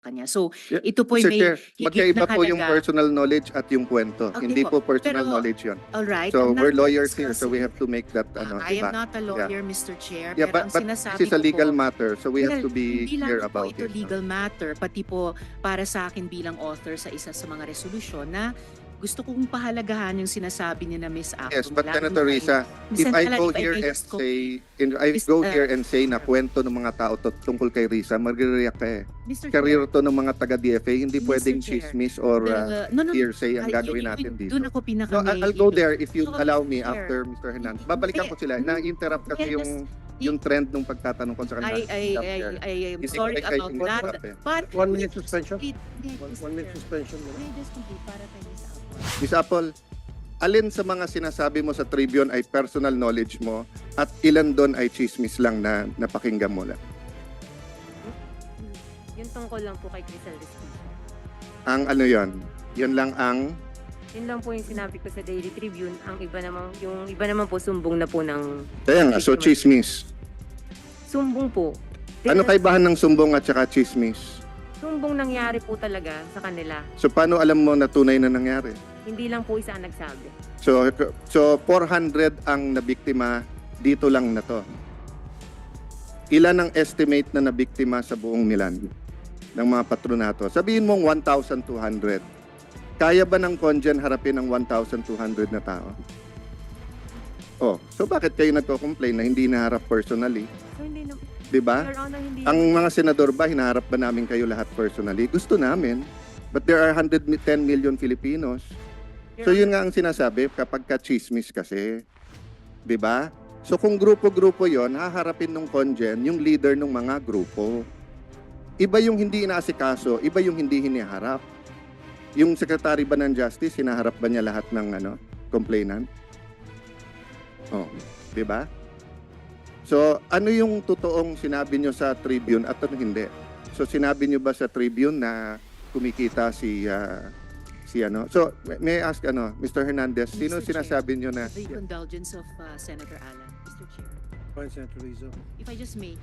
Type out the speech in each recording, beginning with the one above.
kanya. So, Yeah, ito po Mr. may Chair, higit magkaiba na po yung halaga. personal knowledge at yung kwento. Okay Hindi po. po personal Pero, knowledge yun. alright, So I'm we're not lawyers here, so we discussing. have to make that I am diba? not a lawyer, Mr. Chair, Yeah, pero ang but sinasabi this is a ko legal po, matter, so we have to be hindi lang clear po about ito it. legal matter, pati po para sa akin bilang author sa isa sa mga resolusyon na gusto kong pahalagahan yung sinasabi ni na Miss Apple. Yes, but mula Senator nung kay- Risa, if I Senator, go if I here may and just co- say, here and say na kwento ng mga tao tungkol kay Risa, magre-react ka eh. Mr. Career Chair, to ng mga taga-DFA, hindi Mr. pwedeng Chair, chismis or no, hearsay ang gagawin natin dito. Doon ako So I'll go there if you So, allow me Chair, after Mr. Hernandez. Babalikan ko sila. Na-interrupt kasi Yes, yung trend nung pagtatanong ko sa kanila. I am Hindi sorry ko kayo about interrupt that. eh. But 1 minute suspension. It- 1 minute suspension. May I just complete para kay Miss Apple? Miss Apple, alin sa mga sinasabi mo sa Tribune ay personal knowledge mo at ilan doon ay chismis lang na napakinggan mo lang? Yung tungkol lang po kay Crisel Respicio. Ang ano yon? Yun lang ang... Yun lang po yung sinabi ko sa Daily Tribune. Ang iba naman, yung iba naman po sumbong na po ng Kaya nga, so chismis. sumbong po. Ano kaibahan ng sumbong at saka chismis? Sumbong nangyari po talaga sa kanila. So paano alam mo na tunay na nangyari? Hindi lang po isa ang nagsabi. So 400 ang nabiktima dito lang na to. Ilan ang estimate na nabiktima sa buong Milan ng mga patronato? Sabihin mong 1,200. Kaya ba ng Congen harapin ang 1,200 na tao? Oh, so bakit kayo nagko-complain na hindi naharap personally? So hindi na, 'Di ba? Your Honor, hindi. Ang mga senador ba, hinaharap ba namin kayo lahat personally? Gusto namin. But there are 110 million Filipinos. So yun nga ang sinasabi kapag ka-chismis kasi. 'Di ba? So kung grupo-grupo yon, haharapin ng Congen yung leader ng mga grupo. Iba yung hindi inaasikaso, iba yung hindi hiniharap. Yung Secretary ba ng Justice, hinaharap ba niya lahat ng complainant? Oh, 'di ba? So, ano yung totoong sinabi nyo sa Tribune at ano hindi? So, sinabi nyo ba sa Tribune na kumikita si So, may I ask Mr. Hernandez, sino Mr. Chair, sinasabi nyo na The indulgence of Senator Alan, Mr. Chair. Fine, Senator Rizzo. If I just may,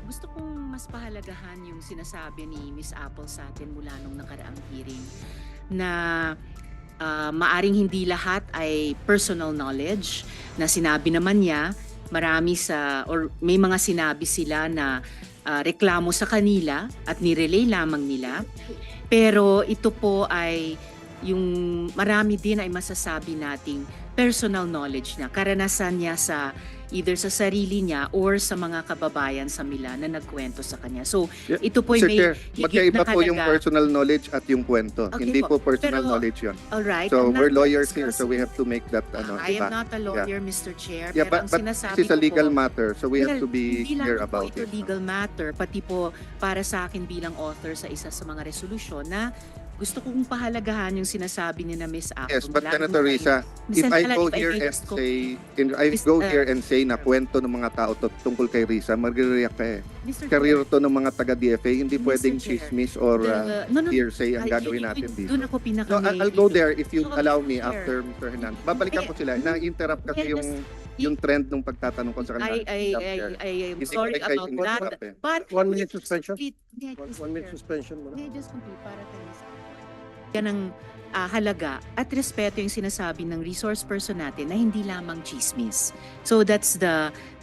gusto kong mas pahalagahan yung sinasabi ni Miss Apple sa atin mula nung nakaraang hearing na maaring hindi lahat ay personal knowledge na sinabi naman niya. Marami may mga sinabi sila na reklamo sa kanila at nirelay lamang nila. Pero ito po ay yung marami din ay masasabi nating personal knowledge na karanasan niya sa either sa sarili niya or sa mga kababayan sa Milan na nagkwento sa kanya. So, Yeah, ito po Mr. may Chair, higit magkaiba na po yung halaga. personal knowledge at yung kwento. Okay Hindi po po. personal Pero, knowledge yun. Alright. So, I'm not we're lawyers here, so we discussing- have to make that I diba? am not a lawyer, Mr. Chair. Yeah, pero but ang sinasabi this is a ko legal po, matter, so we have to be hindi lang clear po about ito it. legal matter, pati po para sa akin bilang author sa isa sa mga resolusyon na gusto kong pahalagahan yung sinasabi ni na Miss Apple. Yes, but mula Senator nung kay- Risa, if I Senator, go if I here may and just co- say, here and say na kwento ng mga tao tungkol kay Risa, magre-react ka eh. Mr. Career to ng mga taga-DFA, hindi Mr. pwedeng Chair, chismis or no, hearsay ang gagawin natin dito. Doon ako pinaka So I'll go there if you So, allow me Chair. after Mr. Hernandez. Babalikan ko sila. Na-interrupt kasi Yes, yung trend nung pagtatanong ko sa kanila. I am Hindi sorry ko kayo about interrupt that. eh. But 1 minute suspension. May I just 1 minute complete? suspension muna. May I just complete para kay Miss Apple? Yan ang halaga at respeto yung sinasabi ng resource person natin na hindi lamang chismis. So that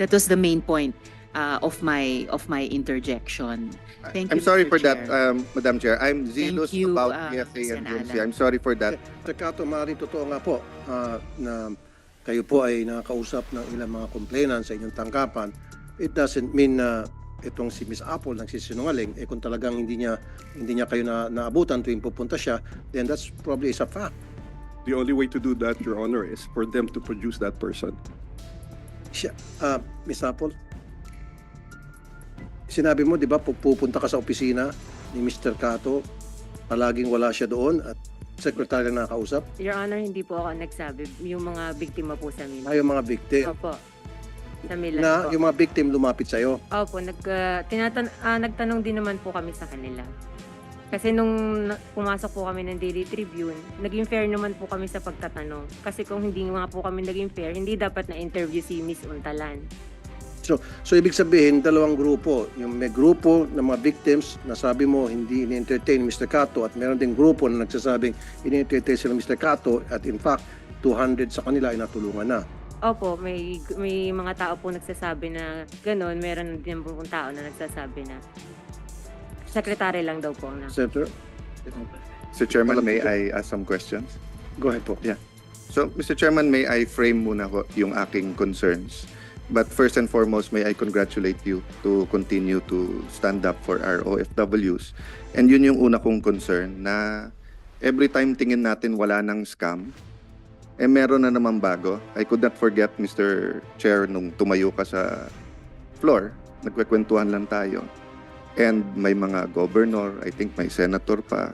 was the main point of my interjection. Thank I'm you, sorry Mr. for that, Chair. Madam Chair. I'm zealous you, about DFA Sen. and GMC. Alan. I'm sorry for that. Sa Kato, maaaring totoo nga po na kayo po ay nakakausap ng ilang mga complainants sa inyong tanggapan. It doesn't mean na itong si Miss Apple nagsisinungaling. Kung talagang hindi niya kayo naabutan tuwing pupunta siya, then that's probably is a fact. The only way to do that, Your Honor, is for them to produce that person. Siya, Miss Apple, sinabi mo, di ba, pupunta ka sa opisina ni Mr. Cato, palaging wala siya doon at secretary na nakausap, Your Honor, hindi po ako nagsabi. Yung mga biktima po sa Milan. yung mga victim. Opo. Sa Milan Na po. yung mga victim lumapit sa'yo. Opo, nagtanong din naman po kami sa kanila. Kasi nung pumasok po kami ng Daily Tribune, naging fair naman po kami sa pagtatanong. Kasi kung hindi nga po kami naging fair, hindi dapat na-interview si Miss Untalan. So ibig sabihin, dalawang grupo. Yung may grupo ng mga victims na sabi mo hindi ini-entertain Mr. Cato at meron ding grupo na nagsasabing ini-entertain sila Mr. Cato at in fact, 200 sa kanila ay natulungan na. Opo, may mga tao po nagsasabi na gano'n. Meron din pong tao na nagsasabi na sekretary lang daw po na. Senator, Mr. Chairman, may I ask some questions? go ahead po. So, Mr. Chairman, may I frame muna ko yung aking concerns. But first and foremost, may I congratulate you to continue to stand up for our OFWs. And yun yung una kong concern na every time tingin natin wala nang scam, meron na naman bago. I could not forget, Mr. Chair, nung tumayo ka sa floor, nagkwekwentuhan lang tayo. And may mga governor, I think may senator pa,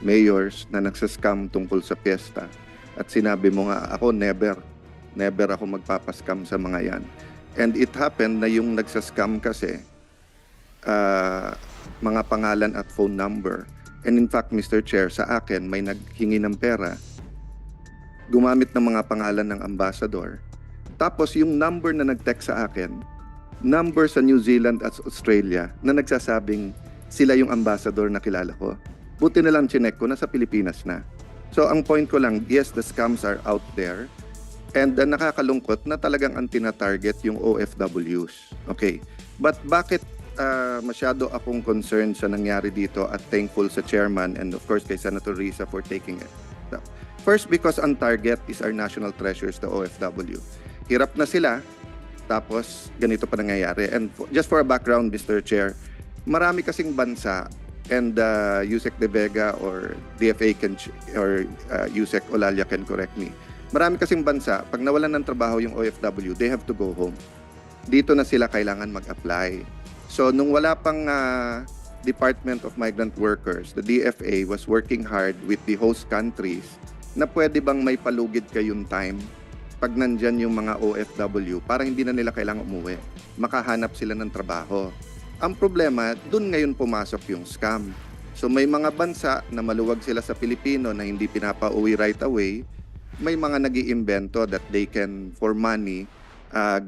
mayors na nagsascam tungkol sa piyesta. At sinabi mo nga, ako never ako magpapaskam sa mga yan. And it happened na yung nagsascam kasi, mga pangalan at phone number. And in fact, Mr. Chair, sa akin, may naghingi ng pera, gumamit ng mga pangalan ng ambassador. Tapos yung number na nag-text sa akin, number sa New Zealand at Australia na nagsasabing sila yung ambassador na kilala ko. Buti na lang chinek ko, nasa Pilipinas na. So ang point ko lang, yes, the scams are out there. And nakakalungkot na talagang ang tina-target yung OFWs. Okay. But bakit masyado akong concerned sa nangyari dito at thankful sa chairman and of course kay Senator Risa for taking it. First, because ang target is our national treasures, the OFW. Hirap na sila, tapos ganito pa nangyayari. And just for a background, Mr. Chair, marami kasing bansa and Yusek De Vega or DFA can or Yusek Olalia can correct me. Marami kasing bansa, pag nawalan ng trabaho yung OFW, they have to go home. Dito na sila kailangan mag-apply. So, nung wala pang Department of Migrant Workers, the DFA was working hard with the host countries na pwede bang may palugid kayong time pag nandyan yung mga OFW para hindi na nila kailangang umuwi. Makahanap sila ng trabaho. Ang problema, dun ngayon pumasok yung scam. So, may mga bansa na maluwag sila sa Pilipino na hindi pinapauwi right away. May mga nag-iimbento that they can, for money,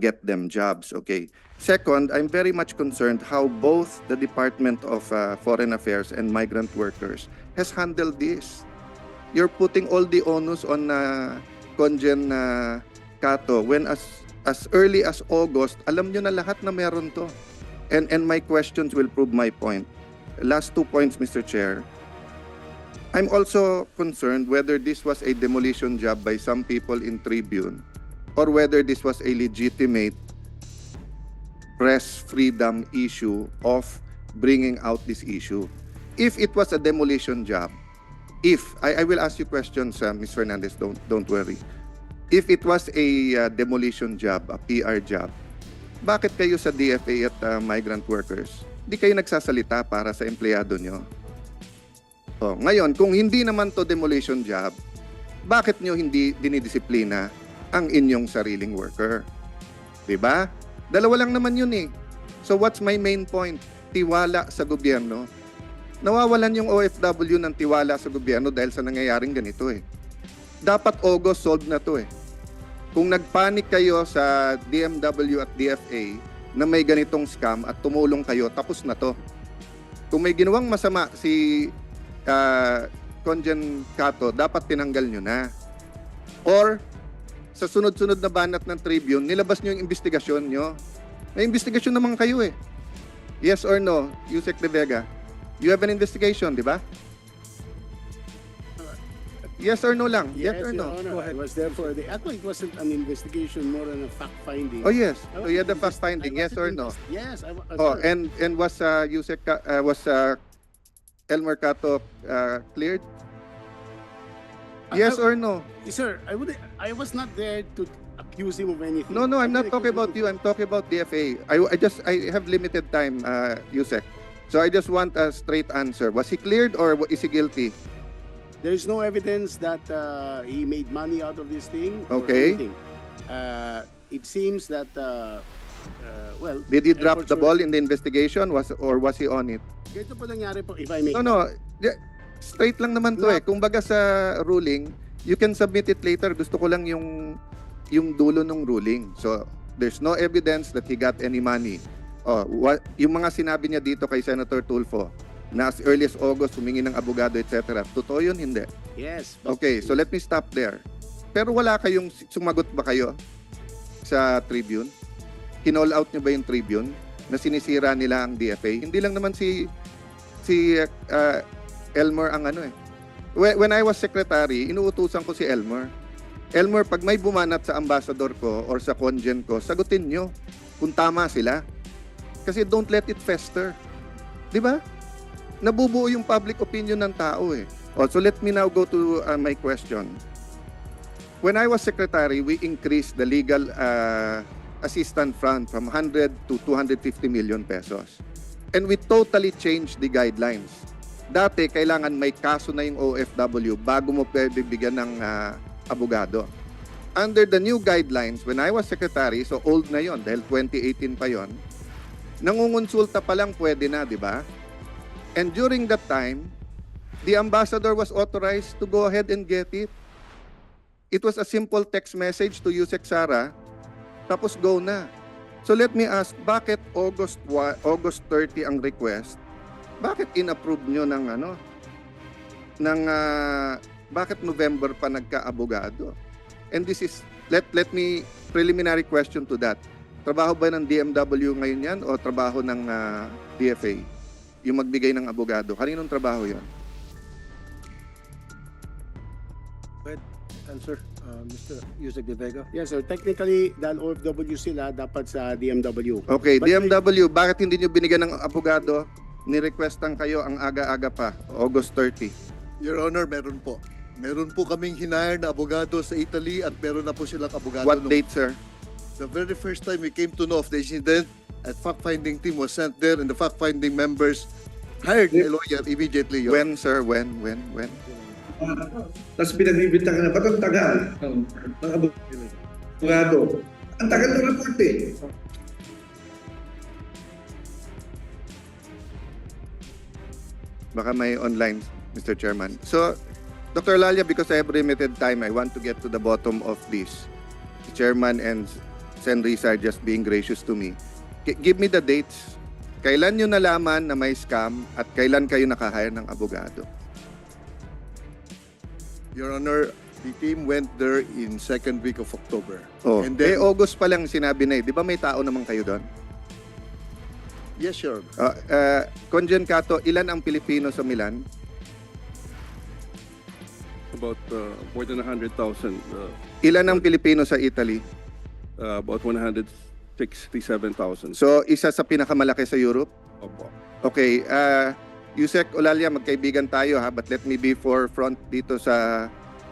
get them jobs. Okay. Second, I'm very much concerned how both the Department of Foreign Affairs and Migrant Workers has handled this. You're putting all the onus on Conjen Cato when as early as August, alam nyo na lahat na meron to. And my questions will prove my point. Last 2 points, Mr. Chair. I'm also concerned whether this was a demolition job by some people in Tribune or whether this was a legitimate press freedom issue of bringing out this issue. If it was a demolition job, I will ask you questions, Ms. Fernandez, don't worry. If it was a demolition job, a PR job, bakit kayo sa DFA at migrant workers, di kayo nagsasalita para sa empleyado nyo? Oh, ngayon, kung hindi naman to demolition job, bakit nyo hindi dinidisiplina ang inyong sariling worker? Diba? Dalawa lang naman yun eh. So what's my main point? Tiwala sa gobyerno. Nawawalan yung OFW ng tiwala sa gobyerno dahil sa nangyayaring ganito eh. Dapat August solved na to eh. Kung nagpanik kayo sa DMW at DFA na may ganitong scam at tumulong kayo, tapos na to. Kung may ginawang masama si Conjen Cato, dapat tinanggal nyo na. Or, sa sunod-sunod na banat ng Tribune, nilabas nyo yung investigasyon nyo. May investigasyon naman kayo eh. Yes or no, Yusek De Vega? You have an investigation, di ba? Yes or no lang? Yes or Your no? Honor, I was there for actually it wasn't an investigation, more than a fact-finding. Oh yes. I So you had the wasn't fact finding, yes or no? Yes. Oh, sir. and was Yusek was Elmer Cato cleared? Yes or no? Sir, I was not there to accuse him of anything. No, I'm I not didn't talking accuse about him. you. I'm talking about DFA. I have limited time, Yusek. So I just want a straight answer. Was he cleared or is he guilty? There is no evidence that he made money out of this thing. or Okay. anything. It seems that well. Did he drop efforts the were- ball in the investigation or was he on it? Ganito po nangyari po, if I may. No. Straight lang naman to No. eh. Kung baga sa ruling, you can submit it later. Gusto ko lang yung dulo ng ruling. So, There's no evidence that he got any money. Yung mga sinabi niya dito kay Senator Tulfo, na as early as August, humingi ng abogado, etc. Totoo yun? Hindi. Yes. Okay, so let me stop there. Pero wala kayong, sumagot ba kayo sa Tribune? Kinall out niyo ba yung Tribune na sinisira nila ang DFA? Hindi lang naman si Elmer ang ano eh. When I was secretary, inuutusan ko si Elmer. Elmer, pag may bumanat sa ambassador ko or sa congen ko, sagutin nyo kung tama sila. Kasi don't let it fester. Di ba? Nabubuo yung public opinion ng tao eh. So let me now go to my question. When I was secretary, we increased the legal assistance fund from 100 to 250 million pesos. And we totally changed the guidelines. Dati, kailangan may kaso na yung OFW bago mo pwede bigyan ng abogado. Under the new guidelines, when I was secretary, so old na yon dahil 2018 pa yon, nangungonsulta pa lang pwede na, di ba? And during that time, the ambassador was authorized to go ahead and get it. It was a simple text message to Yusek Sara, tapos go na. So let me ask, bakit August 30 ang request? Bakit inapprove nyo ng bakit November pa nagka-abogado? And this is, let me, preliminary question to that. Trabaho ba ng DMW ngayon yan o trabaho ng DFA? Yung magbigay ng abogado. Kaninong trabaho yon? Answer, Mr. Yusek De Vega. Yes, sir. Technically, dahil OFW sila, dapat sa DMW. Okay, But DMW, bakit hindi nyo binigyan ng abogado? Ni-requestan kayo ang aga-aga pa, August 30. Your Honor, meron po. Meron po kaming hinire na abogado sa Italy at meron na po silang abogado. What date, sir? The very first time we came to know of the incident, a fact-finding team was sent there and the fact-finding members hired a lawyer immediately. Your When, sir? When? Tapos pinagbibintangan na, ba't ang tagal ng abogado? Ang tagal ng report eh. Baka may online, Mr. Chairman. So, Dr. Lalia, because I have limited time, I want to get to the bottom of this. The Chairman and Sen. Risa are just being gracious to me. Give me the dates. Kailan nyo nalaman na may scam at kailan kayo nakahire ng abogado? Your Honor, the team went there in second week of October. And Eh, then, August pa lang sinabi na eh. Di ba may tao naman kayo doon? yes, Your Honor. Conjen Cato, ilan ang Pilipino sa Milan? About more than 100,000, Ilan ang Pilipino sa Italy? about 167,000. So, isa sa pinakamalaki sa Europe? Opo. Okay, Yusek Olalia, magkaibigan tayo ha, but let me be forefront dito sa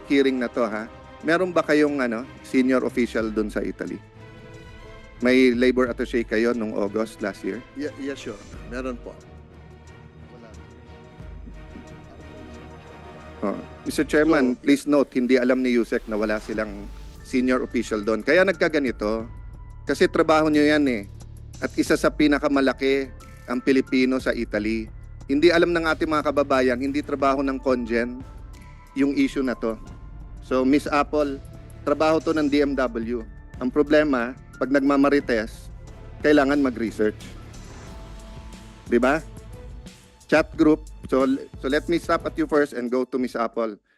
hearing na to ha. Meron ba kayong senior official dun sa Italy? May labor attaché kayo nung August last year? Yes, Your Honor. Meron po. Mr. Chairman, please note, hindi alam ni Yusek na wala silang senior official doon. Kaya nagkaganito, kasi trabaho nyo yan eh. At isa sa pinakamalaki ang Pilipino sa Italy. Hindi alam ng ating mga kababayan, hindi trabaho ng congen yung issue na to. So, Miss Apple, trabaho to ng DMW. Ang problema, pag nagmamarites, kailangan mag-research. Di ba? Chat group. So let me stop at you first and go to Miss Apple.